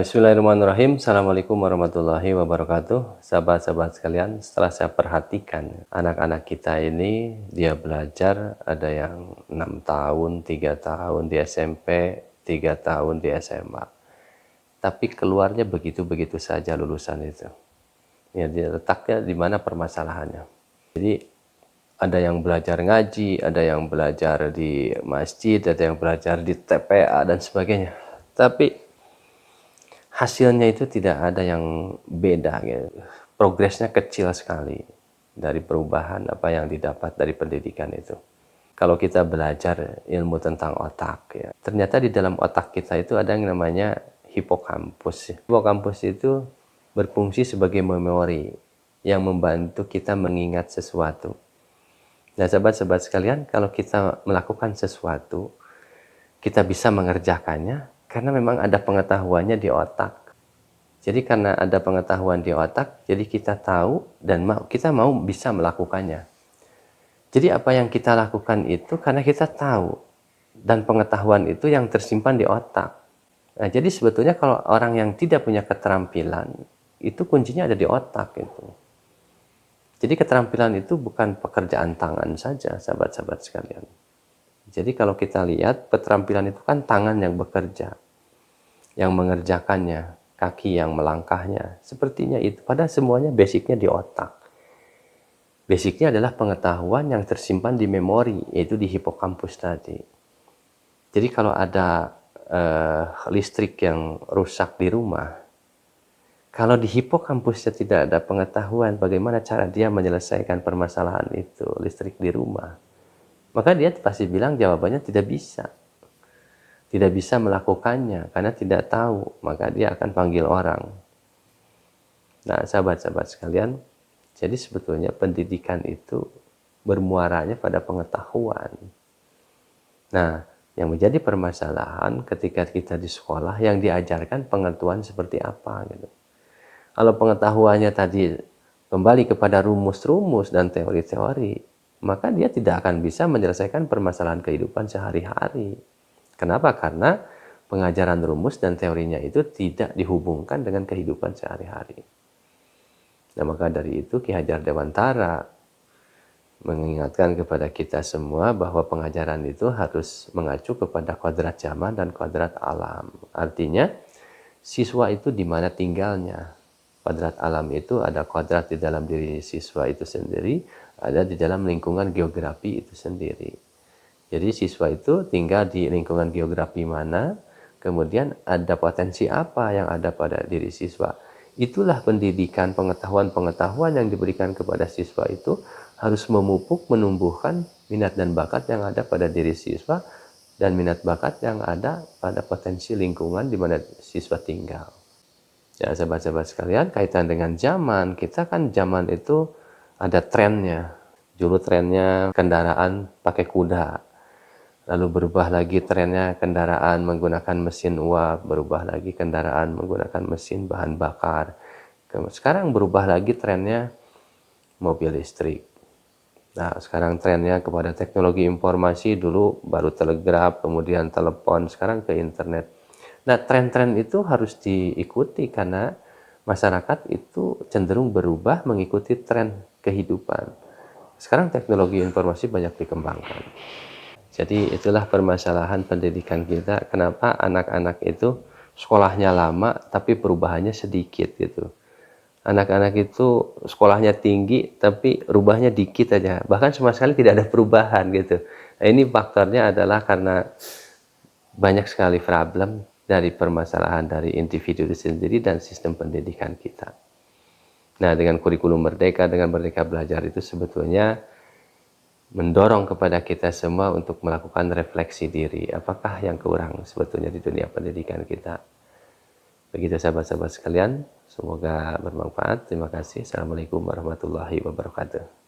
Bismillahirrahmanirrahim. Assalamualaikum warahmatullahi wabarakatuh. Sahabat-sahabat sekalian, setelah saya perhatikan anak-anak kita ini, dia belajar ada yang 6 tahun, 3 tahun di SMP, 3 tahun di SMA. Tapi keluarnya begitu-begitu saja lulusan itu. Ya, dia letaknya di mana permasalahannya. Jadi ada yang belajar ngaji, ada yang belajar di masjid, ada yang belajar di TPA dan sebagainya. Tapi hasilnya itu tidak ada yang beda gitu. Progresnya kecil sekali dari perubahan apa yang didapat dari pendidikan itu. Kalau kita belajar ilmu tentang otak ya, ternyata di dalam otak kita itu ada yang namanya hipokampus. Hipokampus itu berfungsi sebagai memori yang membantu kita mengingat sesuatu. Nah, sahabat-sahabat sekalian, kalau kita melakukan sesuatu, kita bisa mengerjakannya karena memang ada pengetahuannya di otak. Jadi karena ada pengetahuan di otak, jadi kita tahu dan kita mau bisa melakukannya. Jadi apa yang kita lakukan itu karena kita tahu dan pengetahuan itu yang tersimpan di otak. Nah, jadi sebetulnya kalau orang yang tidak punya keterampilan, itu kuncinya ada di otak itu. Jadi keterampilan itu bukan pekerjaan tangan saja, sahabat-sahabat sekalian. Jadi kalau kita lihat, keterampilan itu kan tangan yang bekerja, yang mengerjakannya, kaki yang melangkahnya. Sepertinya itu, pada semuanya basicnya di otak. Basicnya adalah pengetahuan yang tersimpan di memori, yaitu di hipokampus tadi. Jadi kalau ada listrik yang rusak di rumah, kalau di hipokampusnya tidak ada pengetahuan bagaimana cara dia menyelesaikan permasalahan itu, listrik di rumah, maka dia pasti bilang jawabannya tidak bisa. Tidak bisa melakukannya karena tidak tahu, maka dia akan panggil orang. Nah, sahabat-sahabat sekalian, jadi sebetulnya pendidikan itu bermuaranya pada pengetahuan. Nah, yang menjadi permasalahan ketika kita di sekolah yang diajarkan pengetahuan seperti apa gitu. Kalau pengetahuannya tadi kembali kepada rumus-rumus dan teori-teori, maka dia tidak akan bisa menyelesaikan permasalahan kehidupan sehari-hari. Kenapa? Karena pengajaran rumus dan teorinya itu tidak dihubungkan dengan kehidupan sehari-hari. Nah, maka dari itu Ki Hajar Dewantara mengingatkan kepada kita semua bahwa pengajaran itu harus mengacu kepada kodrat zaman dan kodrat alam. Artinya, siswa itu di mana tinggalnya. Kodrat alam itu ada kodrat di dalam diri siswa itu sendiri, ada di dalam lingkungan geografi itu sendiri. Jadi siswa itu tinggal di lingkungan geografi mana, kemudian ada potensi apa yang ada pada diri siswa. Itulah pendidikan, pengetahuan-pengetahuan yang diberikan kepada siswa itu harus memupuk, menumbuhkan minat dan bakat yang ada pada diri siswa dan minat bakat yang ada pada potensi lingkungan di mana siswa tinggal. Ya, sahabat-sahabat sekalian, kaitan dengan zaman, kita kan zaman itu ada trennya. Dulu trennya kendaraan pakai kuda. Lalu berubah lagi trennya kendaraan menggunakan mesin uap, berubah lagi kendaraan menggunakan mesin bahan bakar. Sekarang berubah lagi trennya mobil listrik. Nah, sekarang trennya kepada teknologi informasi, dulu baru telegraf, kemudian telepon, sekarang ke internet. Nah, tren-tren itu harus diikuti karena masyarakat itu cenderung berubah mengikuti tren kehidupan. Sekarang teknologi informasi banyak dikembangkan. Jadi itulah permasalahan pendidikan kita, kenapa anak-anak itu sekolahnya lama tapi perubahannya sedikit gitu. Anak-anak itu sekolahnya tinggi tapi rubahnya dikit aja, bahkan sama sekali tidak ada perubahan gitu. Nah, ini faktornya adalah karena banyak sekali problem dari permasalahan dari individu itu sendiri dan sistem pendidikan kita. Nah, dengan kurikulum Merdeka, dengan Merdeka Belajar itu sebetulnya mendorong kepada kita semua untuk melakukan refleksi diri. Apakah yang kurang sebetulnya di dunia pendidikan kita? Begitu sahabat-sahabat sekalian, semoga bermanfaat. Terima kasih. Assalamualaikum warahmatullahi wabarakatuh.